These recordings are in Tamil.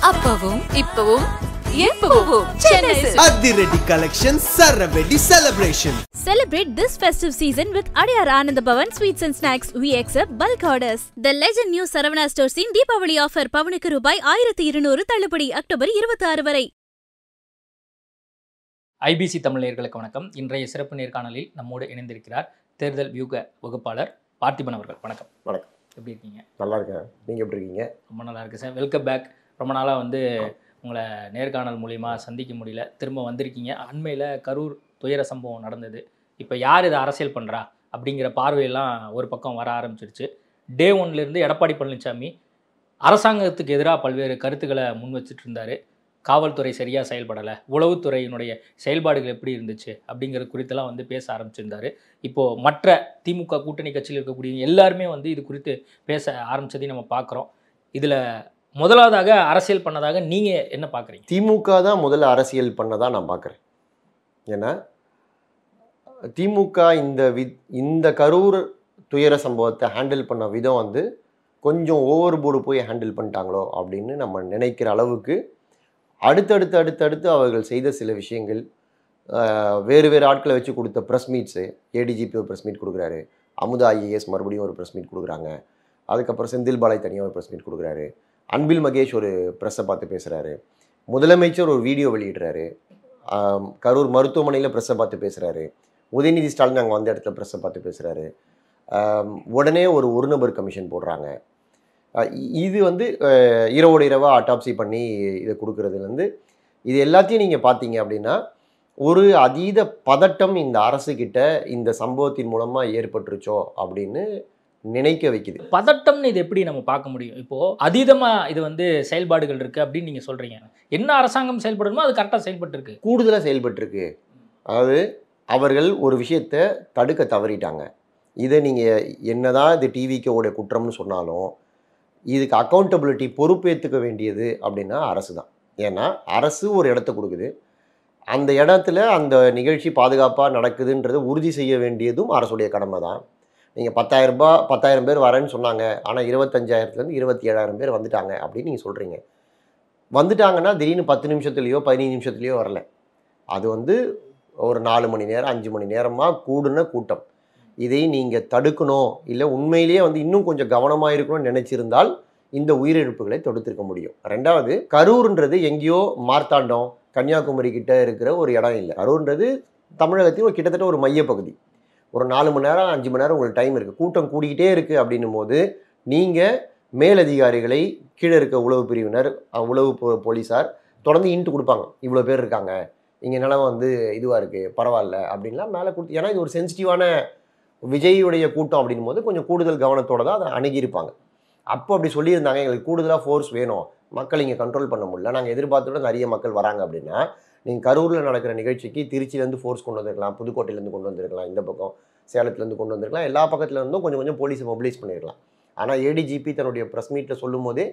அப்பவும் இப்பவும் எப்பவும் Chennai Silks. Adhiredi collection, Saravedi celebration. Celebrate this festive season with Adiyar Ananda Bhavan Sweets and Snacks. We accept bulk orders. The Legend New Saravana Stores in Deepavali offer பவுனுக்கு ரூபாய் 1200 தள்ளுபடி அக்டோபர் 26 வரை. ஐபிசி தமிழ் நேயர்களுக்கு வணக்கம். இன்றைய சிறப்பு நேர்காணலில் நம்மோடு இணைந்திருக்கிறார் தேர்தல் வியூக வகுப்பாளர் பார்த்திபன் அவர்கள். வணக்கம். வணக்கம். எப்படி இருக்கீங்க? நல்லா இருக்கேன். நீங்கள் எப்படி இருக்கீங்க? ரொம்ப நல்லா இருக்கு சார். Welcome back. ரொம்ப நாளாக உங்களை நேர்காணல் மூலிமா சந்திக்க முடியல, திரும்ப வந்திருக்கீங்க. அண்மையில் கரூர் துயர சம்பவம் நடந்தது. இப்போ யார் இதை அரசியல் பண்ணுறா அப்படிங்கிற பார்வையெல்லாம் ஒரு பக்கம் வர ஆரம்பிச்சிருச்சு. டே ஒன்லேருந்து எடப்பாடி பழனிசாமி அரசாங்கத்துக்கு எதிராக பல்வேறு கருத்துக்களை முன் வச்சுட்டு இருந்தார். காவல்துறை சரியாக செயல்படலை, உளவுத்துறையினுடைய செயல்பாடுகள் எப்படி இருந்துச்சு அப்படிங்கிறது குறித்தெல்லாம் பேச ஆரம்பிச்சிருந்தார். இப்போது மற்ற திமுக கூட்டணி கட்சியில் இருக்கக்கூடிய எல்லாருமே இது குறித்து பேச ஆரம்பித்ததையும் நம்ம பார்க்குறோம். இதில் முதலாவதாக அரசியல் பண்ணதாக நீங்கள் என்ன பார்க்குறீங்க? திமுக தான் முதல்ல அரசியல் பண்ணதான் நான் பார்க்குறேன். ஏன்னா திமுக இந்த கரூர் துயர சம்பவத்தை ஹேண்டில் பண்ண விதம் கொஞ்சம் ஓவர் போர்டு போய் ஹேண்டில் பண்ணிட்டாங்களோ அப்படின்னு நம்ம நினைக்கிற அளவுக்கு அடுத்தடுத்து அவர்கள் செய்த சில விஷயங்கள், வேறு ஆட்களை வச்சு கொடுத்த ப்ரெஸ் மீட்ஸு, ஏடிஜிபி ஒரு ப்ரெஸ் மீட் கொடுக்குறாரு, அமுதா ஐஏஎஸ் மறுபடியும் ஒரு ப்ரெஸ் மீட் கொடுக்குறாங்க, அதுக்கப்புறம் செந்தில் பாலாஜி தனியாக ஒரு ப்ரெஸ் மீட் கொடுக்குறாரு, அன்பில் மகேஷ் ஒரு ப்ரெஸ்ஸை பார்த்து பேசுகிறாரு, முதலமைச்சர் ஒரு வீடியோ வெளியிடுறாரு, கரூர் மருத்துவமனையில் ப்ரெஸ்ஸை பார்த்து பேசுகிறாரு, உதயநிதி ஸ்டாலின் அங்கே வந்த இடத்துல ப்ரெஸ்ஸை பார்த்து பேசுகிறாரு, உடனே ஒரு நபர் கமிஷன் போடுறாங்க. இது இரவோடு இரவாக ஆட்டாப்சி பண்ணி இதை கொடுக்கறதுலேருந்து இது எல்லாத்தையும் நீங்கள் பார்த்தீங்க அப்படின்னா ஒரு அதீத பதட்டம் இந்த அரசுக்கிட்ட இந்த சம்பவத்தின் மூலமாக ஏற்பட்டுருச்சோ அப்படின்னு நினைக்க வைக்குது. பதட்டம்னு இது எப்படி நம்ம பார்க்க முடியும்? இப்போது அதீதமாக இது செயல்பாடுகள் இருக்குது அப்படின்னு நீங்கள் சொல்கிறீங்க. என்ன அரசாங்கம் செயல்படணுமோ அது கரெக்டாக செயல்பட்டுருக்கு, கூடுதலாக செயல்பட்டுருக்கு. அதாவது அவர்கள் ஒரு விஷயத்தை தடுக்க தவறிட்டாங்க. இதை நீங்கள் என்னதான் இது டிவிக்கோடைய குற்றம்னு சொன்னாலும் இதுக்கு அக்கௌண்டபிலிட்டி பொறுப்பேற்றுக்க வேண்டியது அப்படின்னா அரசு தான். ஏன்னா அரசு ஒரு இடத்த கொடுக்குது, அந்த இடத்துல அந்த நிகழ்ச்சி பாதுகாப்பாக நடக்குதுன்றதை உறுதி செய்ய வேண்டியதும் அரசுடைய கடமை தான். நீங்கள் 10,000 பேர் வரேன்னு சொன்னாங்க, ஆனால் 25,000 27,000 பேர் வந்துட்டாங்க அப்படின்னு நீங்கள் சொல்கிறீங்க. வந்துட்டாங்கன்னா திடீர்னு 10 நிமிஷத்துலேயோ 15 நிமிஷத்துலேயோ வரல. அது ஒரு 4 மணி நேரம் 5 மணி நேரமாக கூடுன கூட்டம். இதை நீங்கள் தடுக்கணும், இல்லை உண்மையிலேயே இன்னும் கொஞ்சம் கவனமாக இருக்கணும்னு நினச்சிருந்தால் இந்த உயிரிழப்புகளை தடுத்திருக்க முடியும். ரெண்டாவது, கரூர்ன்றது எங்கேயோ மார்த்தாண்டம் கன்னியாகுமரி கிட்ட இருக்கிற ஒரு இடம் இல்லை. கரூர்ன்றது தமிழகத்தின் கிட்டத்தட்ட ஒரு மையப்பகுதி. ஒரு 4 மணி நேரம் 5 மணி நேரம் உங்களுக்கு டைம் இருக்குது. கூட்டம் கூடிக்கிட்டே இருக்குது அப்படின்னும் போது நீங்கள் மேலதிகாரிகளை, கீழே இருக்க உளவு பிரிவினர், உளவு போலீஸார் தொடர்ந்து இன்ட்டு கொடுப்பாங்க. இவ்வளோ பேர் இருக்காங்க, இங்கே நிலம் இதுவாக இருக்குது, பரவாயில்ல அப்படின்லாம் மேலே கொடுத்து. ஏன்னா இது ஒரு சென்சிட்டிவான விஜயுடைய கூட்டம் அப்படின்னும் போது கொஞ்சம் கூடுதல் கவனத்தோடு தான் அதை அணுகியிருப்பாங்க. அப்போ அப்படி சொல்லியிருந்தாங்க, எங்களுக்கு கூடுதலாக ஃபோர்ஸ் வேணும், மக்கள் இங்கே கண்ட்ரோல் பண்ண முடியல, நாங்கள் எதிர்பார்த்தோட நிறைய மக்கள் வராங்க அப்படின்னா நீங்கள் கரூரில் நடக்கிற நிகழ்ச்சிக்கு திருச்சியிலேருந்து ஃபோர்ஸ் கொண்டு வந்திருக்கலாம், புதுக்கோட்டையிலேருந்து கொண்டு வந்திருக்கலாம், இந்த பக்கம் சேலத்துலேருந்து கொண்டு வந்திருக்கலாம், எல்லா பக்கத்துலேருந்தும் கொஞ்சம் போலீஸை மொபிலைஸ் பண்ணியிருக்கலாம். ஆனால் ஏடிஜிபி தன்னுடைய ப்ரெஸ் மீட்டில் சொல்லும் போதே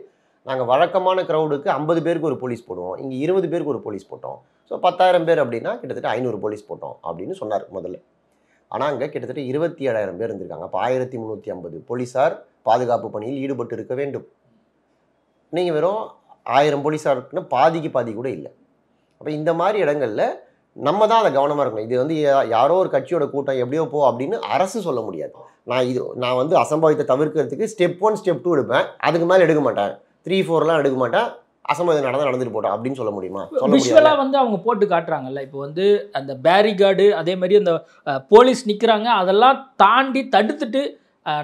நாங்கள் வழக்கமான க்ரௌடுக்கு 50 பேருக்கு ஒரு போலீஸ் போடுவோம், இங்கே 20 பேருக்கு ஒரு போலீஸ் போட்டோம், ஸோ 10,000 பேர் அப்படின்னா கிட்டத்தட்ட 500 போலீஸ் போட்டோம் அப்படின்னு சொன்னார் முதல்ல. ஆனால் அங்கே கிட்டத்தட்ட 27,000 பேர் இருந்திருக்காங்க. அப்போ 1350 போலீஸார் பாதுகாப்பு பணியில் ஈடுபட்டு இருக்க வேண்டும். நீங்கள் வெறும் 1000 போலீஸாருக்குன்னு பாதி கூட இல்லை. அப்போ இந்த மாதிரி இடங்களில் நம்ம தான் அதை கவனமாக இருக்கணும். இது யாரோ ஒரு கட்சியோட கூட்டம் எப்படியோ போ அப்படின்னு அரசு சொல்ல முடியாது. நான் அசம்பாவிதத்தை தவிர்க்கிறதுக்கு ஸ்டெப் 1 ஸ்டெப் 2 எடுப்பேன், அதுக்கு மேலே எடுக்க மாட்டேன், 3 4 எடுக்க மாட்டேன், அசம்பாவிதம் நடந்துட்டு போட்டோம் அப்படின்னு சொல்ல முடியுமா? விஷுவலாக அவங்க போட்டு காட்டுறாங்கல்ல. இப்போ அந்த பேரிகார்டு அதே மாதிரி அந்த போலீஸ் நிற்கிறாங்க, அதெல்லாம் தாண்டி தடுத்துட்டு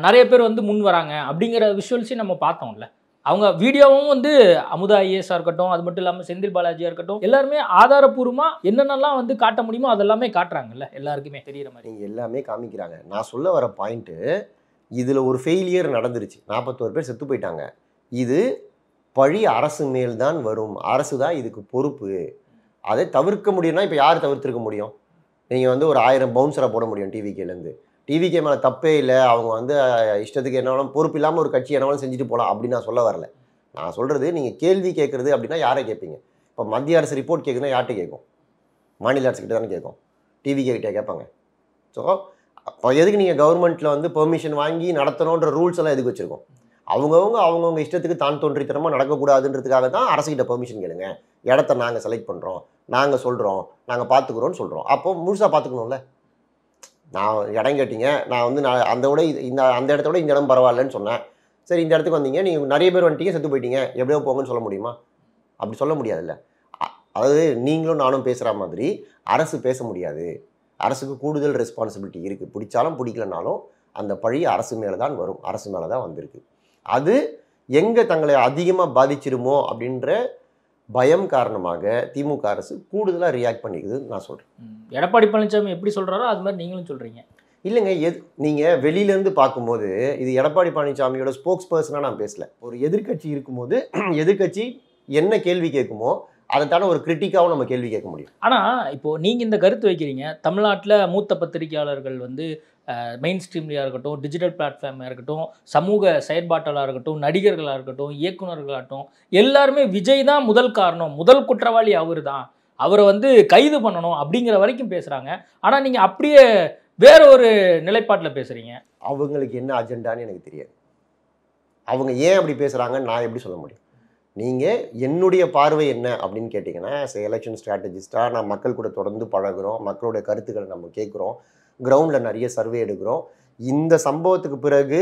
நிறைய பேர் முன் வராங்க அப்படிங்கிற விஷுவல்ஸையும் நம்ம பார்த்தோம்ல. அவங்க வீடியோவும் அமுதா ஐஏஎஸ்ஸாக இருக்கட்டும், அது மட்டும் இல்லாமல் செந்தில் பாலாஜியாக இருக்கட்டும், எல்லாருமே ஆதாரப்பூர்வமாக என்னென்னலாம் காட்ட முடியுமோ அதெல்லாமே காட்டுறாங்கல்ல, எல்லாருக்குமே தெரிகிற மாதிரி. நீங்கள் எல்லாமே காமிக்கிறாங்க. நான் சொல்ல வர பாயிண்ட்டு, இதில் ஒரு ஃபெயிலியர் நடந்துருச்சு, 41 பேர் செத்து போயிட்டாங்க. இது பழி அரசு மேல் தான் வரும், அரசு தான் இதுக்கு பொறுப்பு. அதை தவிர்க்க முடியும்னா இப்போ யார் தவிர்த்திருக்க முடியும்? நீங்கள் ஒரு 1000 பவுன்சரை போட முடியும் டிவிகேலேருந்து. டிவிகே மேலே தப்பே இல்லை, அவங்க இஷ்டத்துக்கு என்னாலும் பொறுப்பு இல்லாமல் ஒரு கட்சி என்னாலும் செஞ்சுட்டு போகலாம் அப்படின்னு நான் சொல்ல வரல. நான் சொல்கிறது, நீங்கள் கேள்வி கேட்குறது அப்படின்னா யாரை கேட்பீங்க? இப்போ மத்திய அரசு ரிப்போர்ட் கேட்குதுன்னா யார்கிட்ட கேட்கும்? மாநில அரசுக்கிட்ட தானே கேட்கும், டிவிகே கிட்டே கேட்பாங்க. ஸோ அப்போ எதுக்கு நீங்கள் கவர்மெண்ட்டில் பெர்மிஷன் வாங்கி நடத்தணுன்ற ரூல்ஸ் எல்லாம் எதுக்கு வச்சுருக்கோம்? அவங்கவுங்க இஷ்டத்துக்கு தான் தோன்றித்தனமாக நடக்கக்கூடாதுன்றதுக்காக தான் அரசுகிட்ட பெர்மிஷன் கேளுங்க, இடத்த நாங்கள் செலக்ட் பண்ணுறோம், நாங்கள் சொல்கிறோம், நாங்கள் பார்த்துக்குறோம்னு சொல்கிறோம். அப்போ முழுசாக பார்த்துக்கணும்ல. நான் இடம் கேட்டீங்க, நான் அந்த இடத்த விட இந்த இடம் பரவாயில்லன்னு சொன்னேன். சரி, இந்த இடத்துக்கு வந்தீங்க, நீங்கள் நிறைய பேர் வந்துட்டீங்க, செத்து போயிட்டீங்க, எப்படியோ போங்கன்னு சொல்ல முடியுமா? அப்படி சொல்ல முடியாதுல்ல. அதாவது நீங்களும் நானும் பேசுகிற மாதிரி அரசு பேச முடியாது. அரசுக்கு கூடுதல் ரெஸ்பான்சிபிலிட்டி இருக்குது. பிடிச்சாலும் பிடிக்கலனாலும் அந்த பழி அரசு மேலே தான் வரும், அரசு மேலே தான் வந்திருக்கு. அது எங்கே தங்களை அதிகமாக பாதிச்சிருமோ அப்படின்ற பயம் காரணமாக திமுக அரசு கூடுதலாக ரியாக்ட் பண்ணிக்குதுன்னு நான் சொல்கிறேன். எடப்பாடி பழனிசாமி எப்படி சொல்கிறாரோ அது மாதிரி நீங்களும் சொல்கிறீங்க. இல்லைங்க, நீங்கள் வெளியிலேருந்து பார்க்கும்போது இது எடப்பாடி பழனிசாமியோட ஸ்போக்ஸ் பர்சனாக நான் பேசல. ஒரு எதிர்க்கட்சி இருக்கும்போது எதிர்க்கட்சி என்ன கேள்வி கேட்குமோ அதை தானே ஒரு கிரிட்டிக்காகவும் நம்ம கேள்வி கேட்க முடியும். ஆனால் இப்போது நீங்கள் இந்த கருத்து வைக்கிறீங்க, தமிழ்நாட்டில் மூத்த பத்திரிகையாளர்கள் வந்து மெயின் ஸ்ட்ரீம்லையாக இருக்கட்டும், டிஜிட்டல் பிளாட்ஃபார்மாக இருக்கட்டும், சமூக செயற்பாட்டாளராக இருக்கட்டும், நடிகர்களாக இருக்கட்டும், இயக்குநர்களாகட்டும், எல்லாருமே விஜய் தான் முதல் காரணம், முதல் குற்றவாளி அவர் தான், அவரை வந்து கைது பண்ணணும் அப்படிங்கிற வரைக்கும் பேசுகிறாங்க. ஆனால் நீங்கள் அப்படியே வேற ஒரு நிலைப்பாட்டில் பேசுகிறீங்க. அவங்களுக்கு என்ன அஜெண்டான்னு எனக்கு தெரியாது. அவங்க ஏன் அப்படி பேசுகிறாங்கன்னு நான் எப்படி சொல்ல முடியும்? நீங்கள் என்னுடைய பார்வை என்ன அப்படின்னு கேட்டிங்கன்னா, எலெக்ஷன் ஸ்ட்ராட்டஜிஸ்டாக நான் மக்கள் கூட தொடர்ந்து பழகுறோம், மக்களுடைய கருத்துக்களை நம்ம கேட்குறோம், கிரவுண்டில் நிறைய சர்வே எடுக்கிறோம். இந்த சம்பவத்துக்கு பிறகு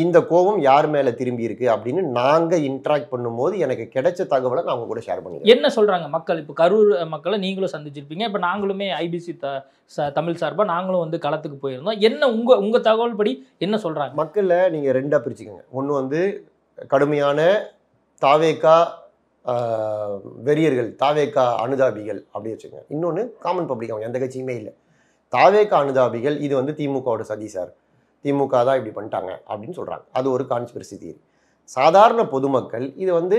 இந்த கோபம் யார் மேலே திரும்பி இருக்கு அப்படின்னு நாங்கள் இன்ட்ராக்ட் பண்ணும்போது எனக்கு கிடைச்ச தகவலை நான் அவங்க கூட ஷேர் பண்ணிக்கிறேன். என்ன சொல்கிறாங்க மக்கள்? இப்போ கரூர் மக்களை நீங்களும் சந்திச்சிருப்பீங்க, இப்போ நாங்களுமே ஐபிசி தமிழ் சார்பாக நாங்களும் வந்து களத்துக்கு போயிருந்தோம். என்ன உங்கள் தகவல் படி என்ன சொல்கிறாங்க? மக்களில் நீங்கள் ரெண்டாக பிரிச்சுக்கோங்க. ஒன்று வந்து கடுமையான தாவேக்கா வெறியர்கள், தாவேக்கா அனுதாபிகள் அப்படி வச்சுக்கோங்க. இன்னொன்று காமன் பப்ளிக், அவங்க எந்த கட்சியுமே இல்லை. தாவேக்கா அனுதாபிகள் இது வந்து திமுகவோட சதி சார், திமுக தான் இப்படி பண்ணிட்டாங்க அப்படின்னு சொல்கிறாங்க. அது ஒரு கான்ஸ்பிரசி தியரி. சாதாரண பொதுமக்கள் இது வந்து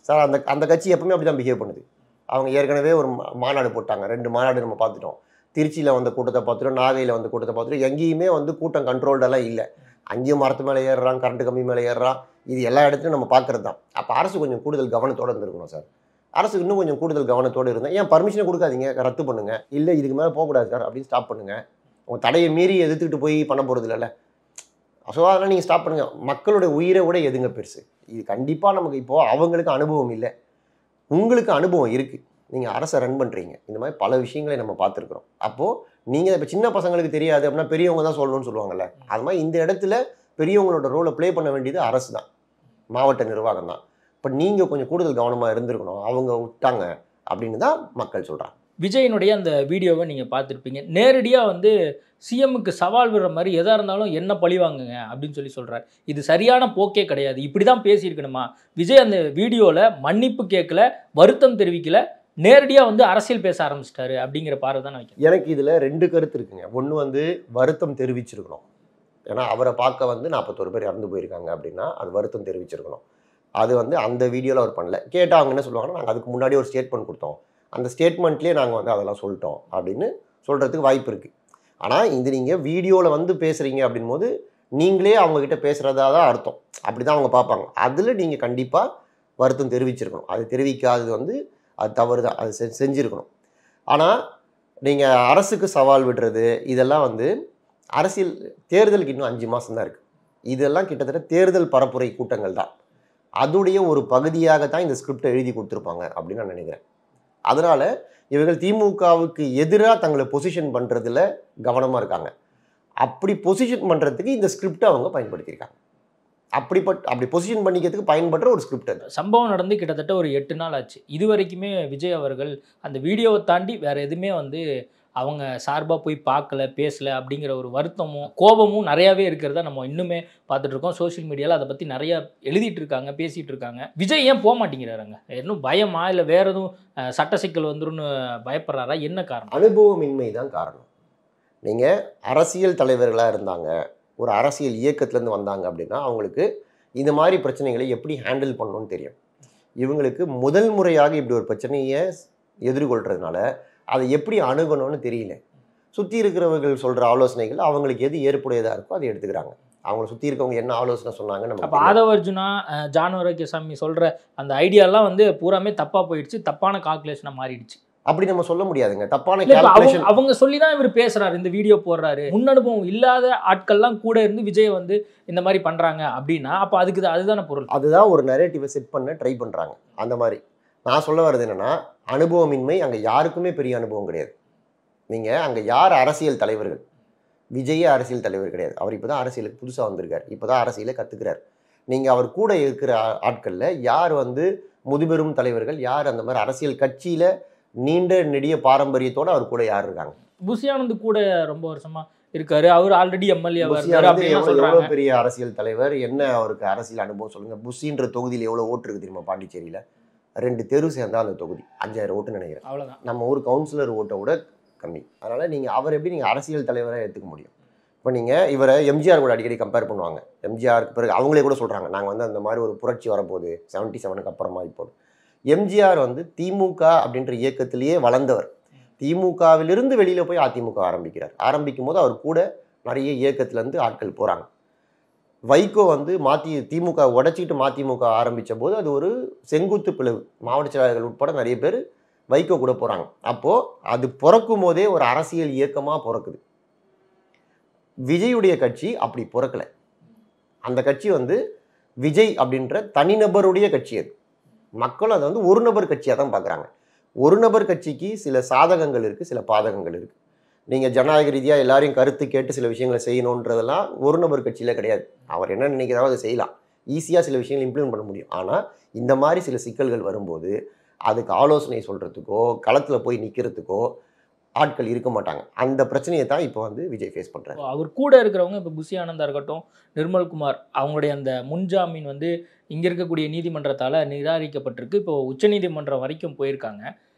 சார் அந்த கட்சி எப்பவுமே அப்படி தான் பிஹேவ் பண்ணுது. அவங்க ஏற்கனவே ஒரு மாநாடு போட்டாங்க, 2 மாநாடு நம்ம பார்த்துட்டோம். திருச்சியில் வந்த கூட்டத்தை பார்த்துட்டோம், நாகையில் வந்த கூட்டத்தை பார்த்துட்டோம். எங்கேயுமே வந்து கூட்டம் கண்ட்ரோல்டெல்லாம் இல்லை. அங்கேயும் மரத்து மேலே ஏறுறான், கரண்ட் கம்பி மேலே ஏறுறான். இது எல்லா இடத்துலையும் நம்ம பார்க்குறது தான். அப்போ அரசு கொஞ்சம் கூடுதல் கவனத்தோடு இருந்திருக்கணும் சார். அரசு இன்னும் கொஞ்சம் கூடுதல் கவனத்தோடு இருந்தால், ஏன் பர்மிஷனை கொடுக்காதீங்க, ரத்து பண்ணுங்கள், இல்லை இதுக்கு மேலே போகக்கூடாது சார் அப்படின்னு ஸ்டாப் பண்ணுங்கள். உங்கள் தடையை மீறி எதிர்த்துக்கிட்டு போய் பண்ண போகிறது இல்லைல்ல. ஸோ அதெல்லாம் நீங்கள் ஸ்டாப் பண்ணுங்கள். மக்களுடைய உயிரை விட எதுங்க பெருசு? இது கண்டிப்பாக நமக்கு இப்போது அவங்களுக்கு அனுபவம் இல்லை, உங்களுக்கு அனுபவம் இருக்குது. நீங்கள் அரசை ரன் பண்ணுறீங்க, இந்த மாதிரி பல விஷயங்களை நம்ம பார்த்துருக்குறோம். அப்போது நீங்கள் இப்போ சின்ன பசங்களுக்கு தெரியாது அப்படின்னா பெரியவங்க தான் சொல்லணும்னு சொல்லுவாங்கல்ல, அது மாதிரி இந்த இடத்துல பெரியவங்களோட ரோலை ப்ளே பண்ண வேண்டியது அரசு தான், மாவட்ட நிர்வாகம் தான். இப்போ நீங்கள் கொஞ்சம் கூடுதல் கவனமாக இருந்திருக்கணும், அவங்க விட்டாங்க அப்படின்னு தான் மக்கள் சொல்கிறாங்க. விஜயனுடைய அந்த வீடியோவை நீங்கள் பார்த்துருப்பீங்க. நேரடியாக வந்து சிஎம்முக்கு சவால் விடுற மாதிரி எதாக இருந்தாலும் என்ன பழிவாங்குங்க அப்படின்னு சொல்கிறார். இது சரியான போக்கே கிடையாது, இப்படி தான் பேசியிருக்கணுமா? விஜய் அந்த வீடியோவில் மன்னிப்பு கேட்கல, வருத்தம் தெரிவிக்கல, நேரடியாக வந்து அரசியல் பேச ஆரம்பிச்சிட்டாரு அப்படிங்கிற பார்வை தான் நான் வைக்கிறேன். எனக்கு இதில் 2 கருத்து இருக்குங்க. ஒன்று வந்து வருத்தம் தெரிவிச்சிருக்கணும், ஏன்னா அவரை பார்க்க வந்து 41 பேர் இறந்து போயிருக்காங்க அப்படின்னா அது வருத்தம் தெரிவிச்சிருக்கணும். அது வந்து அந்த வீடியோவில் அவர் பண்ணல. கேட்டால் அவங்க என்ன சொல்லுவாங்கன்னா, நாங்கள் அதுக்கு முன்னாடி ஒரு ஸ்டேட்மெண்ட் கொடுத்தோம், அந்த ஸ்டேட்மெண்ட்லேயே நாங்கள் வந்து அதெல்லாம் சொல்லிட்டோம் அப்படின்னு சொல்கிறதுக்கு வாய்ப்பு இருக்குது. ஆனால் இது நீங்கள் வீடியோவில் வந்து பேசுகிறீங்க அப்படின் போது நீங்களே அவங்கக்கிட்ட பேசுகிறதா தான் அர்த்தம், அப்படி தான் அவங்க பார்ப்பாங்க. அதில் நீங்கள் கண்டிப்பாக வருத்தம் தெரிவிச்சிருக்கணும். அது தெரிவிக்காதது வந்து அது தவறு தான், அது செஞ்சுருக்கணும். ஆனால் நீங்கள் அரசுக்கு சவால் விடுறது இதெல்லாம் வந்து அரசியல் தேர்தலுக்கு இன்னும் 5 மாதம் தான் இருக்குது. இதெல்லாம் கிட்டத்தட்ட தேர்தல் பரப்புரை கூட்டங்கள் தான், அதுடைய ஒரு பகுதியாகத்தான் இந்த ஸ்கிரிப்டை எழுதி கொடுத்துருப்பாங்க அப்படின்னு நான் நினைக்கிறேன். அதனால் இவர்கள் திமுகவுக்கு எதிராக தங்களை பொசிஷன் பண்ணுறதுல கவனமாக இருக்காங்க. அப்படி பொசிஷன் பண்ணுறதுக்கு இந்த ஸ்கிரிப்டை அவங்க பயன்படுத்தியிருக்காங்க. அப்படி பொசிஷன் பண்ணிக்கிறதுக்கு பயன்படுற ஒரு ஸ்கிரிப்ட். அது சம்பவம் நடந்து கிட்டத்தட்ட ஒரு 8 நாள் ஆச்சு. இது வரைக்குமே விஜய் அவர்கள் அந்த வீடியோவை தாண்டி வேறு எதுவுமே வந்து அவங்க சார்பாக போய் பார்க்கல, பேசலை அப்படிங்கிற ஒரு வருத்தமும் கோபமும் நிறையாவே இருக்கிறத நம்ம இன்னுமே பார்த்துட்ருக்கோம். சோஷியல் மீடியாவில் அதை பற்றி நிறையா எழுதிட்டு இருக்காங்க, பேசிகிட்டு இருக்காங்க. விஜய் ஏன் போக மாட்டேங்கிறாருங்க? இன்னும் பயமா, இல்லை வேற எதுவும் சட்ட சிக்கல் வந்துருன்னு பயப்படுறாரா? என்ன காரணம்? அனுபவமின்மை தான் காரணம். நீங்கள் அரசியல் தலைவர்களாக இருந்தாங்க, ஒரு அரசியல் இயக்கத்துலேருந்து வந்தாங்க அப்படின்னா அவங்களுக்கு இந்த மாதிரி பிரச்சனைகளை எப்படி ஹேண்டில் பண்ணணும்னு தெரியும். இவங்களுக்கு முதல் முறையாக இப்படி ஒரு பிரச்சனையை எதிர்கொள்கிறதுனால அதை எப்படி அணுகணும்னு தெரியல. சுற்றி இருக்கிறவர்கள் சொல்கிற ஆலோசனைகள் அவங்களுக்கு எது ஏற்புடையதாக இருக்கோ அதை எடுத்துக்கிறாங்க. அவங்கள சுற்றி இருக்கவங்க என்ன ஆலோசனை சொன்னாங்க நம்ம. அப்போ ஆதவர்ஜுனா, ஜான் ஆரோக்கியசாமி சொல்கிற அந்த ஐடியாலாம் வந்து பூராமே தப்பாக போயிடுச்சு, தப்பான கால்குலேஷனாக மாறிடுச்சு. அப்படி நம்ம சொல்ல முடியாதுங்க. தப்பான இல்ல, இப்ப கால்குலேஷன். அவங்க சொல்லிதான் இவர் பேசுறாரு, இந்த வீடியோ போடுறாரு. முன் அனுபவம் இல்லாத ஆட்கள்லாம் கூட இருந்து விஜய் வந்து இந்த மாதிரி பண்றாங்க அப்படின்னா அப்ப அதுதான பொருள். அதுதான் ஒரு நரேட்டிவை செட் பண்ண ட்ரை பண்றாங்க. அந்த மாதிரி நான் சொல்ல வர்றது என்னன்னா, அனுபவமின்மை அங்க யாருக்குமே பெரிய அனுபவம் கிடையாது. நீங்க அங்க யார் அரசியல் தலைவர்கள்? விஜயே அரசியல் தலைவர் கிடையாது. அவர் இப்பதான் அரசியலுக்கு புதுசா வந்திருக்காரு, இப்பதான் அரசியலை கத்துக்கிறார். நீங்க அவர் கூட இருக்கிற ஆட்கள்ல யார் வந்து முதுபெரும் தலைவர்கள், யார் அந்த மாதிரி அரசியல் கட்சியில நீண்ட நெடிய பாரம்பரியத்தோட அவர் கூட யார் இருக்காங்க? புஷி ஆனந்த் கூட ரொம்ப வருஷமா இருக்காரு. அவர் ஆல்ரெடி எம்எல்ஏ எவ்வளவு பெரிய அரசியல் தலைவர், என்ன அவருக்கு அரசியல் அனுபவம் சொல்லுங்க. புஷின்ற தொகுதியில் எவ்வளவு ஓட்டு இருக்கு தெரியுமா? பாண்டிச்சேரியில 2 தெரு சேர்ந்தா அந்த தொகுதி 5000 ஓட்டு நினைக்கிறேன். அவ்வளவுதான். நம்ம ஊர் கவுன்சிலர் ஓட்டை விட கம்மி. அதனால நீங்க அவர் எப்படி நீங்க அரசியல் தலைவராக ஏற்றுக்க முடியும்? இப்போ நீங்க இவரை எம்ஜிஆர் கூட அடிக்கடி கம்பேர் பண்ணுவாங்க. எம்ஜிஆருக்கு பிறகு அவங்களே கூட சொல்றாங்க, நாங்கள் வந்து அந்த மாதிரி ஒரு புரட்சி வரப்போகுது 77க்கு அப்புறமா. இப்போ எம்ஜிஆர் வந்து திமுக அப்படின்ற இயக்கத்திலேயே வளர்ந்தவர். திமுகவிலிருந்து வெளியில போய் அதிமுக ஆரம்பிக்கும் போது அவர் கூட நிறைய இயக்கத்திலேருந்து ஆட்கள் போறாங்க. வைகோ வந்து திமுக உடைச்சிட்டு மதிமுக ஆரம்பித்த போது அது ஒரு செங்குத்து பிளவு. மாவட்ட செயலாளர்கள் உட்பட நிறைய பேர் வைகோ கூட போறாங்க. அப்போ அது பிறக்கும் போதே ஒரு அரசியல் இயக்கமா பிறக்குது. விஜயுடைய கட்சி அப்படி பிறக்கல. அந்த கட்சி வந்து விஜய் அப்படின்ற தனிநபருடைய கட்சி. அது மக்களும் அதை வந்து ஒரு நபர் கட்சியாக தான் பார்க்குறாங்க. ஒரு நபர் கட்சிக்கு சில சாதகங்கள் இருக்குது, சில பாதகங்கள் இருக்குது. நீங்கள் ஜனநாயக ரீதியாக எல்லாரையும் கருத்து கேட்டு சில விஷயங்களை செய்யணுன்றதெல்லாம் ஒரு நபர் கட்சியில் கிடையாது. அவர் என்ன நினைக்கிறாரோ அதை செய்யலாம், ஈஸியாக சில விஷயங்களை இம்ப்ளிமெண்ட் பண்ண முடியும். ஆனால் இந்த மாதிரி சில சிக்கல்கள் வரும்போது அதுக்கு ஆலோசனை சொல்கிறதுக்கோ களத்தில் போய் நிற்கிறதுக்கோ ஆட்கள் இருக்க மாட்டாங்க. அந்த பிரச்சனையை தான் இப்போ வந்து விஜய் ஃபேஸ் பண்ணுறாரு. அவர் கூட இருக்கிறவங்க இப்போ புஷி ஆனந்தா இருக்கட்டும், நிர்மல்குமார், அவங்களுடைய அந்த முன்ஜாமீன் வந்து இங்கே இருக்கக்கூடிய நீதிமன்றத்தால் நிராகரிக்கப்பட்டிருக்கு. இப்போ உச்சநீதிமன்றம் வரைக்கும் போயிருக்காங்க.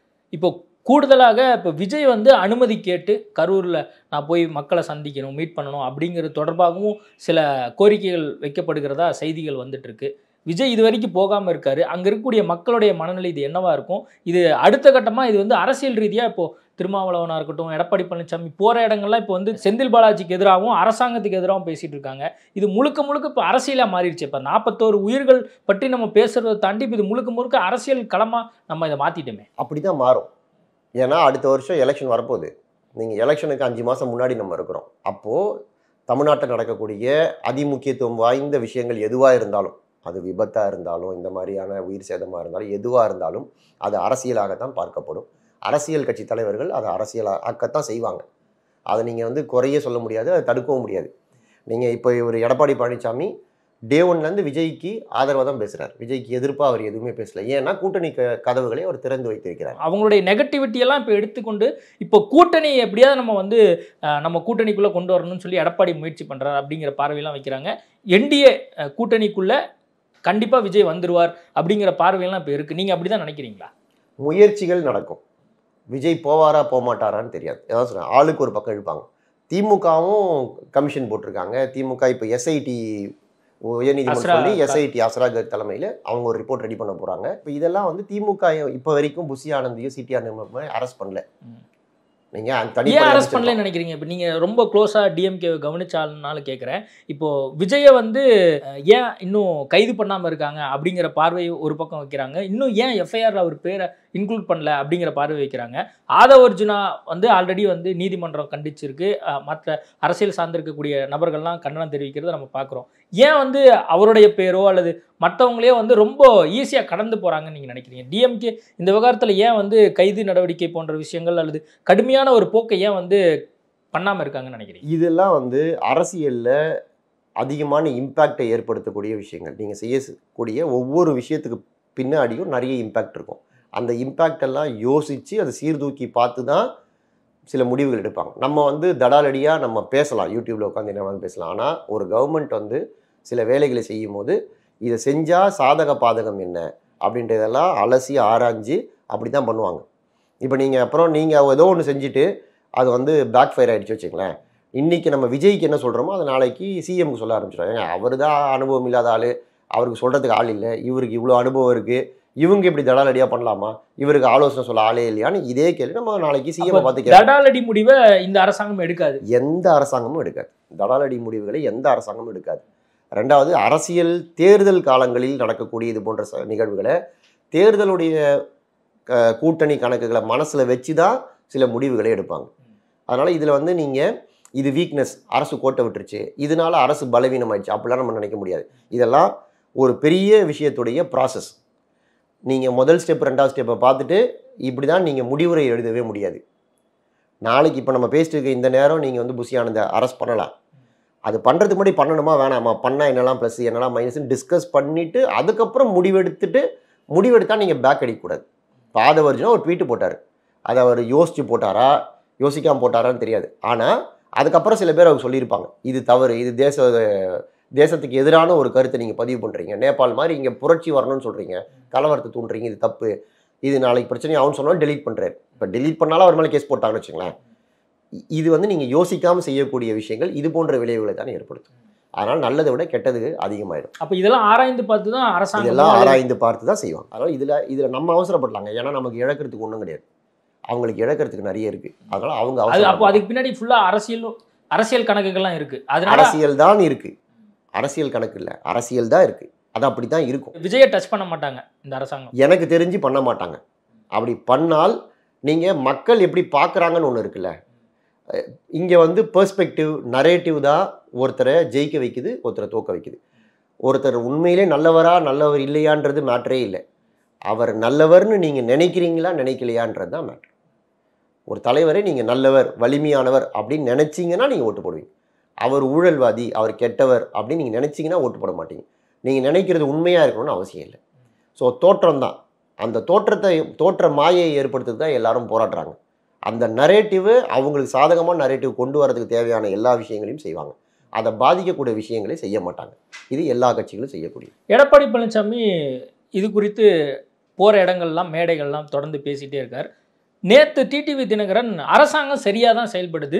இப்போ கூடுதலாக இப்போ விஜய் வந்து அனுமதி கேட்டு கரூரில் நான் போய் மக்களை சந்திக்கணும், மீட் பண்ணணும் அப்படிங்கிறது தொடர்பாகவும் சில கோரிக்கைகள் வைக்கப்படுகிறதா செய்திகள் வந்துட்டுருக்கு. விஜய் இது வரைக்கும் போகாமல் இருக்காரு. அங்கே இருக்கக்கூடிய மக்களுடைய மனநிலை இது என்னவா இருக்கும்? இது அடுத்த கட்டமாக இது வந்து அரசியல் ரீதியாக இப்போது திருமாவளவனாக இருக்கட்டும், எடப்பாடி பழனிசாமி போகிற இடங்கள்லாம் இப்போ வந்து செந்தில் பாலாஜிக்கு எதிராகவும் அரசாங்கத்துக்கு எதிராகவும் பேசிகிட்டு இருக்காங்க. இது முழுக்க இப்போ அரசியலாக மாறிடுச்சு. இப்போ 41 உயிர்கள் பற்றி நம்ம பேசுகிறத தாண்டி இது முழுக்க அரசியல் களமாக நம்ம இதை மாற்றிட்டோமே. அப்படி தான் மாறும். ஏன்னா அடுத்த வருஷம் எலெக்ஷன் வரப்போகுது. நீங்கள் எலெக்ஷனுக்கு 5 மாதம் முன்னாடி நம்ம இருக்கிறோம். அப்போது தமிழ்நாட்டில் நடக்கக்கூடிய அதிமுக்கியத்துவம் வாய்ந்த விஷயங்கள் எதுவாக இருந்தாலும், அது விபத்தாக இருந்தாலும், இந்த மாதிரியான உயிர் சேதமாக இருந்தாலும், எதுவாக இருந்தாலும் அது அரசியலாகத்தான் பார்க்கப்படும். அரசியல் கட்சி தலைவர்கள் அதை அரசியலாக்கத்தான் செய்வாங்க. அதை நீங்கள் வந்து குறைய சொல்ல முடியாது, அதை தடுக்கவும் முடியாது. நீங்கள் இப்போ ஒரு எடப்பாடி பழனிசாமி டே 1லேருந்து விஜய்க்கு ஆதரவாக தான் பேசுகிறார். விஜய்க்கு எதிர்ப்பாக அவர் எதுவுமே பேசலை. ஏன்னா கூட்டணி கதவுகளை அவர் திறந்து வைத்திருக்கிறார். அவங்களுடைய நெகட்டிவிட்டியெல்லாம் இப்போ எடுத்துக்கொண்டு இப்போ கூட்டணி எப்படியாவது நம்ம வந்து நம்ம கூட்டணிக்குள்ளே கொண்டு வரணும்னு சொல்லி எடப்பாடி முயற்சி பண்ணுறாரு அப்படிங்கிற பார்வையெல்லாம் வைக்கிறாங்க. என்டிஏ கூட்டணிக்குள்ளே கண்டிப்பாக விஜய் வந்துடுவார் அப்படிங்கிற பார்வையெல்லாம் இப்போ இருக்குது. நீங்கள் அப்படி தான் நினைக்கிறீங்களா? முயற்சிகள் நடக்கும். விஜய் போவாரா போகமாட்டாரான்னு தெரியாது. ஏதாவது சொல்கிறேன், ஆளுக்கு ஒரு பக்கம் இழுப்பாங்க. திமுகவும் கமிஷன் போட்டிருக்காங்க. திமுக இப்போ எஸ்ஐடி உயர்நீதிமன்றம் சொல்லி எஸ்ஐடி அஸ்ராக் தலைமையில் அவங்க ஒரு ரிப்போர்ட் ரெடி பண்ண போகிறாங்க. இப்போ இதெல்லாம் வந்து திமுக இப்போ வரைக்கும் புஷி ஆனந்தையும் சிடிஆர் நிர்மல்குமாரையும் அரெஸ்ட் பண்ணல. நீங்கள் ஏன் அரெஸ்ட் பண்ணலன்னு நினைக்கிறீங்க? இப்போ நீங்கள் ரொம்ப க்ளோஸாக டிஎம்கே கவனிச்சாலனால கேட்குறேன். இப்போது விஜயை வந்து ஏன் இன்னும் கைது பண்ணாமல் இருக்காங்க அப்படிங்கிற பார்வை ஒரு பக்கம் வைக்கிறாங்க. இன்னும் ஏன் எஃப்ஐஆர் அவர் பேரை இன்க்ளூட் பண்ணல அப்படிங்கிற பார்வை வைக்கிறாங்க. ஆதவ் அர்ஜுனா வந்து ஆல்ரெடி வந்து நீதிமன்றம் கண்டிச்சிருக்கு. மற்ற அரசியல் சார்ந்திருக்கக்கூடிய நபர்கள்லாம் கண்டனம் தெரிவிக்கிறத நம்ம பார்க்குறோம். ஏன் வந்து அவருடைய பேரோ அல்லது மற்றவங்களே வந்து ரொம்ப ஈஸியாக கடந்து போகிறாங்கன்னு நீங்கள் நினைக்கிறீங்க? டிஎம்கே இந்த விவகாரத்தில் ஏன் வந்து கைது நடவடிக்கை போன்ற விஷயங்கள் அல்லது கடுமையான ஒரு போக்கை ஏன் வந்து பண்ணாமல் இருக்காங்கன்னு நினைக்கிறீங்க? இதெல்லாம் வந்து அரசியலில் அதிகமான இம்பேக்டை ஏற்படுத்தக்கூடிய விஷயங்கள். நீங்கள் செய்யக்கூடிய ஒவ்வொரு விஷயத்துக்கு பின்னாடியும் நிறைய இம்பேக்ட் இருக்கும். அந்த இம்பேக்ட் எல்லாம் யோசித்து அதை சீர்தூக்கி பார்த்து தான் சில முடிவுகள் எடுப்பாங்க. நம்ம வந்து தடாலடியாக நம்ம பேசலாம், யூடியூப்பில் உட்காந்து என்ன பேசலாம். ஆனால் ஒரு கவர்மெண்ட் வந்து சில வேலைகளை செய்யும் போது இதை செஞ்சால் சாதக பாதகம் என்ன அப்படின்றதெல்லாம் அலசி ஆராய்ஞ்சு அப்படி தான் பண்ணுவாங்க. இப்போ நீங்கள் ஏதோ ஒன்று செஞ்சுட்டு அது வந்து பேக் ஃபயர் ஆகிடுச்சு வச்சுங்களேன். இன்றைக்கி நம்ம விஜய்க்கு என்ன சொல்கிறோமோ அது நாளைக்கு சிஎம்க்கு சொல்ல ஆரம்பிச்சிடும். ஏங்க அவர் தான் அனுபவம் இல்லாத ஆள், அவருக்கு சொல்கிறதுக்கு ஆள் இல்லை, இவருக்கு இவ்வளோ அனுபவம் இருக்குது, இவங்க இப்படி தடாலடியாக பண்ணலாமா, இவருக்கு ஆலோசனை சொல்ல ஆளே இல்லையான்னு இதே கேள்வி நம்ம நாளைக்கு சிஎம் பார்த்து தடாலடி முடிவை இந்த அரசாங்கம் எடுக்காது. எந்த அரசாங்கமும் எடுக்காது. தடாலடி முடிவுகளை எந்த அரசாங்கமும் எடுக்காது. ரெண்டாவது, அரசியல் தேர்தல் காலங்களில் நடக்கக்கூடிய இது போன்ற நிகழ்வுகளை தேர்தலுடைய கூட்டணி கணக்குகளை மனசில் வச்சு தான் சில முடிவுகளை எடுப்பாங்க. அதனால் இதில் வந்து நீங்கள் இது வீக்னஸ், அரசு கோட்டை விட்டுருச்சு, இதனால அரசு பலவீனமாயிடுச்சு அப்படிலாம் நம்ம நினைக்க முடியாது. இதெல்லாம் ஒரு பெரிய விஷயத்துடைய ப்ராசஸ். நீங்கள் முதல் ஸ்டெப் 2வது ஸ்டெப்பை பார்த்துட்டு இப்படி தான் நீங்கள் முடிவுரை எழுதவே முடியாது. நாளைக்கு இப்போ நம்ம பேசிட்டு இருக்க இந்த நேரம் நீங்கள் வந்து புஷி ஆனந்தை அரெஸ்ட் பண்ணலாம். அது பண்ணுறதுக்கு முன்னாடி பண்ணணுமா வேணாமா, பண்ணால் என்னெல்லாம் ப்ளஸ் என்னெல்லாம் மைனஸ்ன்னு டிஸ்கஸ் பண்ணிவிட்டு அதுக்கப்புறம் முடிவெடுத்தால் நீங்கள் பேக் அடிக்கக்கூடாது. பாதவர்ஜுனா ஒரு ட்வீட்டு போட்டார், அதை அவர் யோசித்து போட்டாரா யோசிக்காமல் போட்டாரான்னு தெரியாது. ஆனால் அதுக்கப்புறம் சில பேர் அவங்க சொல்லியிருப்பாங்க, இது தவறு, இது தேசத்துக்கு எதிரான ஒரு கருத்தை நீங்கள் பதிவு பண்ணுறீங்க, நேபாள் மாதிரி இங்கே புரட்சி வரணும்னு சொல்கிறீங்க, கலவரத்தை தூண்டுறீங்க, இது தப்பு, இது நாளைக்கு பிரச்சனை அவன் சொன்னாலும் டெலீட் பண்ணுறாரு. இப்போ டெலீட் பண்ணாலும் அவர் மேலே கேஸ் போட்டாங்கன்னு வச்சுங்களேன். இது வந்து நீங்கள் யோசிக்காமல் செய்யக்கூடிய விஷயங்கள் இது போன்ற விளைவுகளை தானே ஏற்படுத்தும். அதனால் நல்லதை விட கெட்டது அதிகமாயிடும். அப்போ இதெல்லாம் ஆராய்ந்து பார்த்து தான் அரசாங்கம் இதெல்லாம் ஆராய்ந்து பார்த்து தான் செய்வாங்க. அதனால் இதில் நம்ம அவசரப்படலாங்க. ஏன்னா நமக்கு இழக்கிறதுக்கு ஒன்றும் கிடையாது, அவங்களுக்கு இழக்கிறதுக்கு நிறைய இருக்குது. அதனால் அவங்க அப்போ அதுக்கு பின்னாடி ஃபுல்லாக அரசியல் கணக்குகள்லாம் இருக்குது. அதனால அரசியல் தான் இருக்குது, அரசியல் கணக்கு இல்லை, அரசியல் தான் இருக்குது. அது அப்படி தான் இருக்கும். விஜயை டச் பண்ண மாட்டாங்க இந்த அரசாங்கம், எனக்கு தெரிஞ்சு பண்ண மாட்டாங்க. அப்படி பண்ணால் நீங்கள் மக்கள் எப்படி பார்க்குறாங்கன்னு ஒன்று இருக்குல்ல, இங்கே வந்து பெர்ஸ்பெக்டிவ் நரேட்டிவ் தான் ஒருத்தரை ஜெயிக்க வைக்குது, ஒருத்தரை தோக்க வைக்குது. ஒருத்தர் உண்மையிலே நல்லவர் இல்லையான்றது மேட்ரே இல்லை. அவர் நல்லவர்னு நீங்கள் நினைக்கிறீங்களா நினைக்கலையான்றது தான் மேட்ரு. ஒரு தலைவரை நீங்கள் நல்லவர் வலிமையானவர் அப்படின்னு நினச்சிங்கன்னா நீங்கள் ஓட்டு போடுவீங்க. அவர் ஊழல்வாதி, அவர் கெட்டவர் அப்படின்னு நீங்கள் நினச்சிங்கன்னா ஓட்டு போட மாட்டீங்க. நீங்கள் நினைக்கிறது உண்மையாக இருக்கணும்னு அவசியம் இல்லை. ஸோ தோற்றம் தான், அந்த தோற்ற மாயை ஏற்படுத்துறது தான் எல்லாரும் போராடுறாங்க. அந்த நரேட்டிவு அவங்களுக்கு சாதகமான நரேட்டிவ் கொண்டு வரதுக்கு தேவையான எல்லா விஷயங்களையும் செய்வாங்க, அதை பாதிக்கக்கூடிய விஷயங்களை செய்ய மாட்டாங்க. இது எல்லா கட்சிகளும் செய்யக்கூடிய. எடப்பாடி பழனிசாமி இது குறித்து போகிற இடங்கள்லாம் மேடைகள்லாம் தொடர்ந்து பேசிகிட்டே இருக்கார். நேற்று டிடிவி தினகரன் அரசாங்கம் சரியாக தான் செயல்படுது,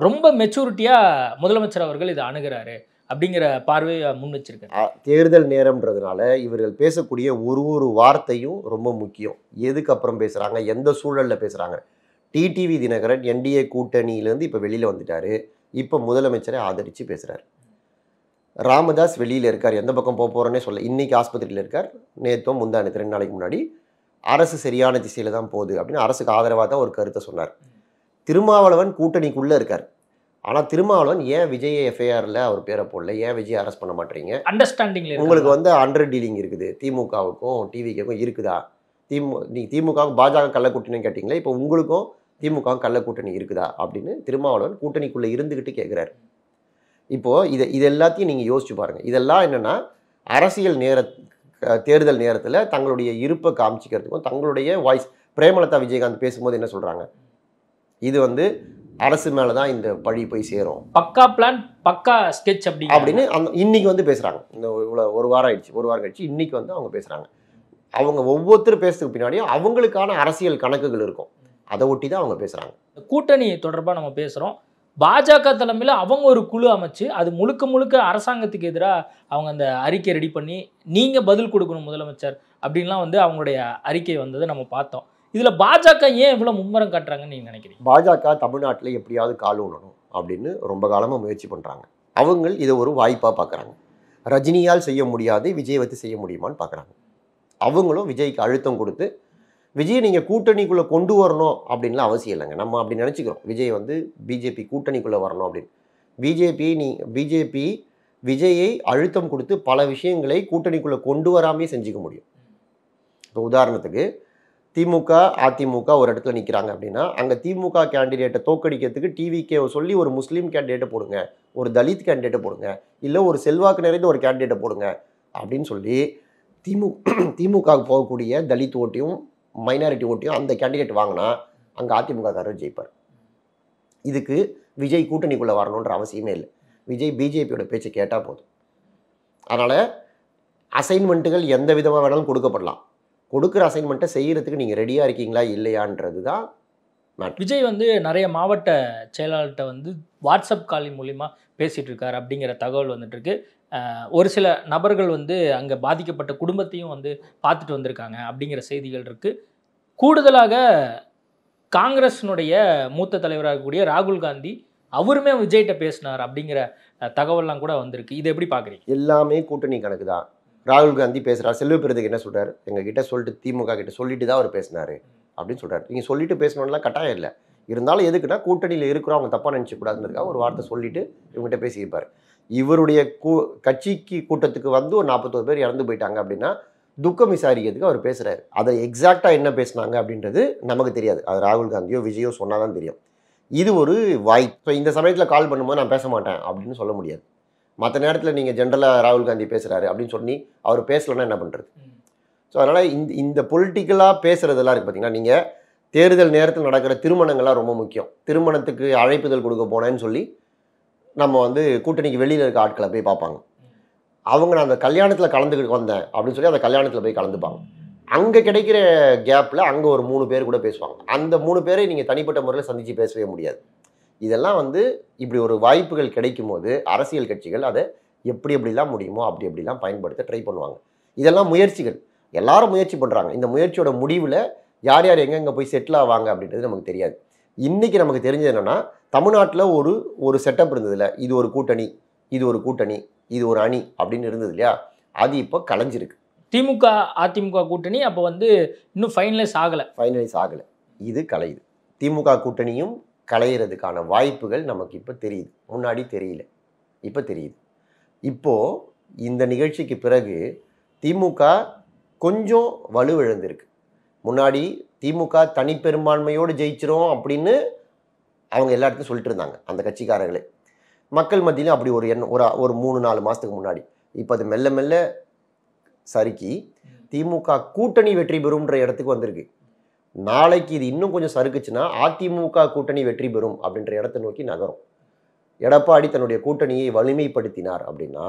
ரொம்ப மெச்சூரிட்டியாக முதலமைச்சர் அவர்கள் இதை அணுகிறாரு அப்படிங்கிற பார்வையை முன் வச்சிருக்காரு. தேர்தல் நேரம்ன்றதுனால இவர்கள் பேசக்கூடிய ஒரு வார்த்தையும் ரொம்ப முக்கியம். எதுக்கு அப்புறம் பேசுகிறாங்க, எந்த சூழலில் பேசுகிறாங்க. டிடிவி தினகரன் என்டிஏ கூட்டணியிலேருந்து இப்போ வெளியில் வந்துட்டார். இப்போ முதலமைச்சரை ஆதரித்து பேசுகிறார். ராமதாஸ் வெளியில் இருக்கார், எந்த பக்கம் போக போகிறோன்னே சொல்ல. இன்றைக்கி ஆஸ்பத்திரியில் இருக்கார். நேற்றோ முந்தானத்து 2 நாளைக்கு முன்னாடி அரசு சரியான திசையில் தான் போகுது அப்படின்னு அரசுக்கு ஆதரவாக தான் ஒரு கருத்தை சொன்னார். திருமாவளவன் கூட்டணிக்குள்ளே இருக்கார். ஆனால் திருமாவளவன் ஏன் விஜய் எஃப்ஐஆரில் அவர் பேரை போடல, ஏன் விஜய் அரெஸ்ட் பண்ண மாட்டீங்க, அண்டர்ஸ்டாண்டிங் உங்களுக்கு வந்து அண்டர் டீலிங் இருக்குது, திமுகவுக்கும் டிவிக்கும் இருக்குதா, திமுகவுக்கும் பாஜக கள்ளக்கூட்டணின்னு கேட்டிங்களே, இப்போ உங்களுக்கும் திமுகவும் கள்ளக்கூட்டணி இருக்குதா அப்படின்னு திருமாவளவன் கூட்டணிக்குள்ளே இருந்துக்கிட்டு கேட்குறாரு. இப்போது இது எல்லாத்தையும் நீங்கள் யோசிச்சு பாருங்கள். இதெல்லாம் என்னென்னா அரசியல் தேர்தல் நேரத்தில் தங்களுடைய இருப்பை காமிச்சிக்கிறதுக்கும் தங்களுடைய வாய்ஸ். பிரேமலதா விஜயகாந்த் பேசும்போது என்ன சொல்கிறாங்க, இது வந்து அரசு மேலே தான் இந்த பழி போய் சேரும், பக்கா பிளான் பக்கா ஸ்கெட்ச் அப்படின்னு இன்னைக்கு வந்து பேசுகிறாங்க. இந்த ஒரு வாரம் கழிச்சு இன்னைக்கு வந்து அவங்க பேசுகிறாங்க. அவங்க ஒவ்வொருத்தரும் பேசுறதுக்கு பின்னாடியும் அவங்களுக்கான அரசியல் கணக்குகள் இருக்கும், அதை ஒட்டி தான் அவங்க பேசுகிறாங்க. கூட்டணி தொடர்பாக நம்ம பேசுகிறோம். பாஜக தலைமையில் அவங்க ஒரு குழு அமைச்சு அது முழுக்க அரசாங்கத்துக்கு எதிராக அவங்க அந்த அறிக்கை ரெடி பண்ணி நீங்கள் பதில் கொடுக்கணும் முதலமைச்சர் அப்படின்லாம் வந்து அவங்களுடைய அறிக்கை வந்ததை நம்ம பார்த்தோம். இதில் பாஜக ஏன் இவ்வளோ மும்முரம் காட்டுறாங்கன்னு நீங்கள் நினைக்கிறீங்க? பாஜக தமிழ்நாட்டில் எப்படியாவது கால் ஊனணும் அப்படின்னு ரொம்ப காலமாக முயற்சி பண்ணுறாங்க. அவங்க இதை ஒரு வாய்ப்பாக பார்க்குறாங்க. ரஜினியால் செய்ய முடியாது, விஜய் வச்சு செய்ய முடியுமான்னு பார்க்குறாங்க. அவங்களும் விஜய்க்கு அழுத்தம் கொடுத்து விஜய் நீங்கள் கூட்டணிக்குள்ளே கொண்டு வரணும் அப்படின்லாம் அவசியம் இல்லைங்க. நம்ம அப்படி நினச்சிக்கிறோம், விஜய் வந்து பிஜேபி கூட்டணிக்குள்ளே வரணும் அப்படின்னு. பிஜேபி விஜயை அழுத்தம் கொடுத்து பல விஷயங்களை கூட்டணிக்குள்ளே கொண்டு வராமே செஞ்சுக்க முடியும். இப்போ உதாரணத்துக்கு திமுக அதிமுக ஒரு இடத்துல நிற்கிறாங்க அப்படின்னா அங்கே திமுக கேண்டிடேட்டை தோக்கடிக்கிறதுக்கு டிவிகே சொல்லி ஒரு முஸ்லீம் கேண்டிடேட்டை போடுங்க, ஒரு தலித் கேண்டிடேட்டை போடுங்க, இல்லை ஒரு செல்வாக்கு நிறைந்த ஒரு கேண்டிடேட்டை போடுங்க அப்படின்னு சொல்லி திமுகவுக்கு போகக்கூடிய தலித் ஓட்டையும் மைனாரிட்டி ஓட்டையும் அந்த கேண்டிடேட் வாங்கினா அங்கே அதிமுககாரர் ஜெயிப்பார். இதுக்கு விஜய் கூட்டணிக்குள்ளே வரணுன்ற அவசியமே இல்லை. விஜய் பிஜேபியோட பேச்சை கேட்டால் போதும். அதனால் அசைன்மெண்ட்டுகள் எந்த விதமாக வேணாலும் கொடுக்கப்படலாம். கொடுக்குற அசைன்மெண்ட்டை செய்கிறதுக்கு நீங்கள் ரெடியாக இருக்கீங்களா இல்லையான்றது தான் மேட்டர். விஜய் வந்து நிறைய மாவட்ட செயலாளர்கிட்ட வந்து வாட்ஸ்அப் காலிங் மூலிமா பேசிகிட்டு இருக்கார் அப்படிங்கிற தகவல் வந்துட்டுருக்கு. ஒரு சில நபர்கள் வந்து அங்கே பாதிக்கப்பட்ட குடும்பத்தையும் வந்து பார்த்துட்டு வந்திருக்காங்க அப்படிங்கிற செய்திகள் இருக்குது. கூடுதலாக காங்கிரஸினுடைய மூத்த தலைவராக இருக்கக்கூடிய ராகுல் காந்தி அவருமே விஜய்கிட்ட பேசினார் அப்படிங்கிற தகவல்லாம் கூட வந்திருக்கு. இதை எப்படி பார்க்குறீங்க? எல்லாமே கூட்டணி கணக்கு தான். ராகுல் காந்தி பேசுகிறார், செல்வ பெருதுக்கு என்ன சொல்கிறார், எங்ககிட்ட சொல்லிட்டு திமுக கிட்ட சொல்லிட்டு தான் அவர் பேசினார். அப்படின்னு சொல்கிறார். நீங்கள் சொல்லிட்டு பேசணும்லாம் கட்டாயம் இல்லை, இருந்தாலும் எதுக்குன்னா கூட்டணியில் இருக்கிறோம் அவங்க தப்பாக நினச்சிக்கூடாதுன்றதுக்காக ஒரு வார்த்தை சொல்லிட்டு இவங்ககிட்ட பேசியிருப்பார். இவருடைய கட்சிக்கு கூட்டத்துக்கு வந்து ஒரு 41 பேர் இறந்து போயிட்டாங்க அப்படின்னா துக்கம் விசாரிக்கிறதுக்கு அவர் பேசுகிறாரு. அதை எக்ஸாக்டாக என்ன பேசுனாங்க அப்படின்றது நமக்கு தெரியாது, அது ராகுல் காந்தியோ விஜயோ சொன்னால் தான் தெரியும். இது ஒரு வாய்ப்பு. ஸோ இந்த சமயத்தில் கால் பண்ணும்போது நான் பேச மாட்டேன் அப்படின்னு சொல்ல முடியாது. மற்ற நேரத்தில் நீங்கள் ஜென்ரலாக ராகுல் காந்தி பேசுகிறாரு அப்படின்னு சொல்லி அவர் பேசலைன்னா என்ன பண்ணுறது? ஸோ அதனால் இந்த பொலிட்டிக்கலாக பேசுகிறதெல்லாம் இருக்குது பார்த்தீங்கன்னா, நீங்கள் தேர்தல் நேரத்தில் நடக்கிற திருமணங்கள்லாம் ரொம்ப முக்கியம். திருமணத்துக்கு அழைப்புதல் கொடுக்க போனேன்னு சொல்லி நம்ம வந்து கூட்டணிக்கு வெளியில் இருக்க ஆட்களை போய் பார்ப்பாங்க. அவங்க நான் அந்த கல்யாணத்தில் கலந்துக்கிட்டு வந்தேன் அப்படின்னு சொல்லி அந்த கல்யாணத்தில் போய் கலந்துப்பாங்க. அங்கே கிடைக்கிற கேப்பில் அங்கே ஒரு 3 பேர் கூட பேசுவாங்க. அந்த 3 பேரை நீங்கள் தனிப்பட்ட முறையில் சந்தித்து பேசவே முடியாது. இதெல்லாம் வந்து இப்படி ஒரு வாய்ப்புகள் கிடைக்கும் போது அரசியல் கட்சிகள் அதை எப்படிலாம் முடியுமோ அப்படிலாம் பயன்படுத்த ட்ரை பண்ணுவாங்க. இதெல்லாம் முயற்சிகள், எல்லாரும் முயற்சி பண்ணுறாங்க. இந்த முயற்சியோட முடிவில் யார் யார் எங்கெங்கே போய் செட்டில் ஆவாங்க அப்படின்றது நமக்கு தெரியாது. இன்றைக்கி நமக்கு தெரிஞ்சது என்னென்னா, தமிழ்நாட்டில் ஒரு செட்டப் இருந்ததில்ல, இது ஒரு கூட்டணி, இது ஒரு கூட்டணி, இது ஒரு அணி அப்படின்னு இருந்தது இல்லையா, அது இப்போ கலைஞ்சிருக்கு. திமுக அதிமுக கூட்டணி அப்போ வந்து இன்னும் ஃபைனலைஸ் ஆகலை, இது கலையுது. திமுக கூட்டணியும் கலையிறதுக்கான வாய்ப்புகள் நமக்கு இப்போ தெரியுது, முன்னாடி தெரியல, இப்போ தெரியுது. இப்போது இந்த நிகழ்ச்சிக்கு பிறகு திமுக கொஞ்சம் வலுவிழந்திருக்கு. முன்னாடி திமுக தனிப்பெரும்பான்மையோடு ஜெயிச்சிரும் அப்படின்னு அவங்க எல்லா இடத்துலையும் சொல்லிட்டு இருந்தாங்க அந்த கட்சிக்காரர்களே. மக்கள் மத்தியிலும் அப்படி ஒரு எண்ணம் ஒரு 3-4 மாதத்துக்கு முன்னாடி. இப்போ அது மெல்ல மெல்ல சறுக்கி திமுக கூட்டணி வெற்றி பெறும்ன்ற இடத்துக்கு வந்திருக்கு. நாளைக்கு இது இன்னும் கொஞ்சம் சறுக்குச்சுன்னா அதிமுக கூட்டணி வெற்றி பெறும் அப்படின்ற இடத்தை நோக்கி நகரும். எடப்பாடி தன்னுடைய கூட்டணியை வலிமைப்படுத்தினார் அப்படின்னா,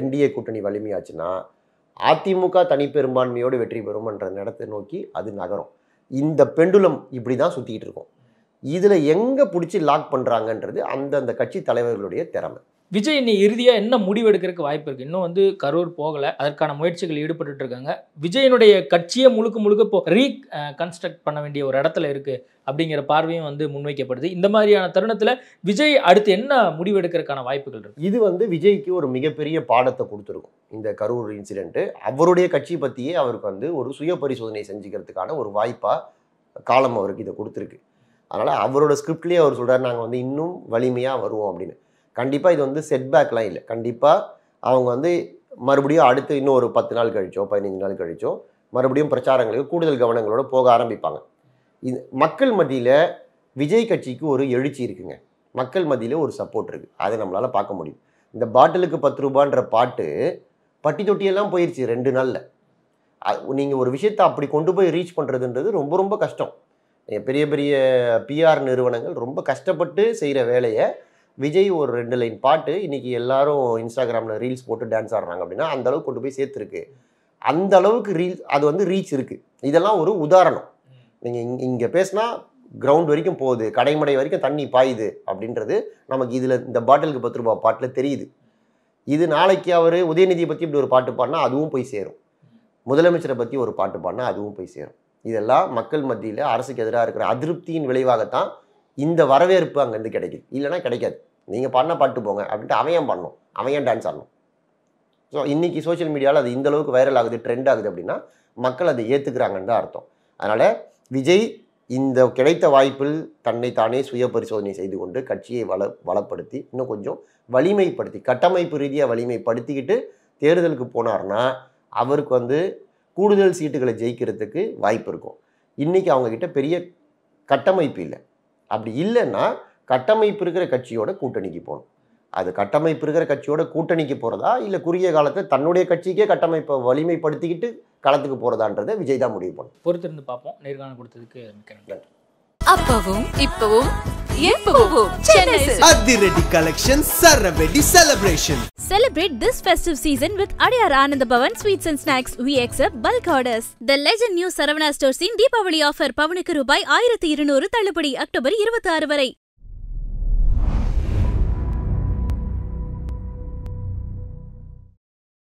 என்டிஏ கூட்டணி வலிமையாச்சுன்னா அதிமுக தனிப்பெரும்பான்மையோடு வெற்றி பெறும்ன்ற இடத்தை நோக்கி அது நகரும். இந்த பெண்டுலம் இப்படி தான் சுற்றிக்கிட்டு இருக்கும். இதில் எங்கே பிடிச்சி லாக் பண்ணுறாங்கன்றது அந்தந்த கட்சி தலைவர்களுடைய திறமை. விஜய் இன்னும் இறுதியாக என்ன முடிவு எடுக்கிறதுக்கு வாய்ப்பு இருக்குது? இன்னும் வந்து கரூர் போகலை, அதற்கான முயற்சிகள் ஈடுபட்டு இருக்காங்க. விஜயனுடைய கட்சியை முழுக்க இப்போ ரீகன்ஸ்ட்ரக்ட் பண்ண வேண்டிய ஒரு இடத்துல இருக்குது அப்படிங்கிற பார்வையும் வந்து முன்வைக்கப்படுது. இந்த மாதிரியான தருணத்தில் விஜய் அடுத்து என்ன முடிவு எடுக்கிறதுக்கான வாய்ப்புகள் இருக்குது? இது வந்து விஜய்க்கு ஒரு மிகப்பெரிய பாடத்தை கொடுத்துருக்கும் இந்த கரூர் இன்சிடென்ட்டு. அவருடைய கட்சி பற்றியே அவருக்கு வந்து ஒரு சுய பரிசோதனை செஞ்சுக்கிறதுக்கான ஒரு வாய்ப்பாக காலம் அவருக்கு இதை கொடுத்துருக்கு. அதனால் அவரோட ஸ்கிரிப்ட்லேயே அவர் சொல்கிறார், நாங்கள் வந்து இன்னும் வலிமையாக வருவோம் அப்படின்னு. கண்டிப்பாக இது வந்து செட்பேக்லாம் இல்லை. கண்டிப்பாக அவங்க வந்து மறுபடியும் அடுத்து இன்னும் ஒரு 10 நாள் கழிச்சோ 15 நாள் கழிச்சோ மறுபடியும் பிரச்சாரங்களுக்கு கூடுதல் கவனங்களோட போக ஆரம்பிப்பாங்க. இது மக்கள் மத்தியில் விஜய் கட்சிக்கு ஒரு எழுச்சி இருக்குங்க, மக்கள் மத்தியில் ஒரு சப்போர்ட் இருக்குது, அதை நம்மளால் பார்க்க முடியும். இந்த பாட்டிலுக்கு 10 ரூபான்ற பாட்டு பட்டி தொட்டியெல்லாம் போயிடுச்சு 2 நாளில். நீங்கள் ஒரு விஷயத்தை அப்படி கொண்டு போய் ரீச் பண்ணுறதுன்றது ரொம்ப ரொம்ப கஷ்டம். பெரிய பெரிய பிஆர் நிறுவனங்கள் ரொம்ப கஷ்டப்பட்டு செய்கிற வேலையை விஜய் ஒரு 2 லைன் பாட்டு இன்றைக்கி எல்லாரும் இன்ஸ்டாகிராமில் ரீல்ஸ் போட்டு டான்ஸ் ஆடுறாங்க அப்படின்னா அந்த அளவுக்கு கொண்டு போய் சேர்த்துருக்கு. அந்த அளவுக்கு அது வந்து ரீச் இருக்குது. இதெல்லாம் ஒரு உதாரணம். நீங்கள் இங்கே பேசினா கிரவுண்ட் வரைக்கும் போகுது, கடைமடை வரைக்கும் தண்ணி பாயுது அப்படின்றது நமக்கு இதில் இந்த பாட்டிலுக்கு 10 ரூபா பாட்டில் தெரியுது. இது நாளைக்கு அவர் உதயநிதியை பற்றி இப்படி ஒரு பாட்டு பாடினா அதுவும் போய் சேரும், முதலமைச்சரை பற்றி ஒரு பாட்டு பாடினா அதுவும் போய் சேரும். இதெல்லாம் மக்கள் மத்தியில் அரசுக்கு எதிராக இருக்கிற அதிருப்தியின் விளைவாகத்தான் இந்த வரவேற்பு அங்கேருந்து கிடைக்குது. இல்லைனா கிடைக்காது. நீங்கள் பாடினா பாட்டு போங்க அப்படின்ட்டு அவன் ஏன் பண்ணணும், அவன் ஏன் டான்ஸ் ஆடணும்? ஸோ இன்றைக்கி சோஷியல் மீடியாவில் அது இந்த அளவுக்கு வைரல் ஆகுது, ட்ரெண்ட் ஆகுது அப்படின்னா மக்கள் அதை ஏற்றுக்கிறாங்கன்னு தான் அர்த்தம். அதனால் விஜய் இந்த கிடைத்த வாய்ப்பில் தன்னை தானே சுய பரிசோதனை செய்து கொண்டு கட்சியை வளப்படுத்தி இன்னும் கொஞ்சம் வலிமைப்படுத்தி கட்டமைப்பு ரீதியாக வலிமைப்படுத்திக்கிட்டு தேர்தலுக்கு போனார்னா அவருக்கு வந்து கூடுதல் சீட்டுகளை ஜெயிக்கிறதுக்கு வாய்ப்பு இருக்கும். இன்றைக்கி அவங்கக்கிட்ட பெரிய கட்டமைப்பு இல்லை. அப்படி இல்லைன்னா கட்டமைப்பு இருக்கிற கட்சியோட கூட்டணிக்கு போகணும். அது கட்டமைப்பு இருக்கிற கட்சியோட கூட்டணிக்கு போகிறதா இல்லை குறுகிய காலத்தில் தன்னுடைய கட்சிக்கே கட்டமைப்பை வலிமைப்படுத்திக்கிட்டு களத்துக்கு போகிறதான்றதை விஜய் தான் முடிவு பண்ணும். பொறுத்திருந்து பார்ப்போம். நேர்காணல் கொடுத்ததுக்கு நன்றி. அப்பவும் இப்பவும் எப்பவும் சென்னை அதிரடி collection சரவெடி celebration. Celebrate this festive season with Adiyar Anand Bhavan Sweets and Snacks. We accept bulk orders. The legend new Saravana Stores in Deepavali offer பவுனுக்கு ரூபாய் 1200 தள்ளுபடி அக்டோபர் 26 வரை.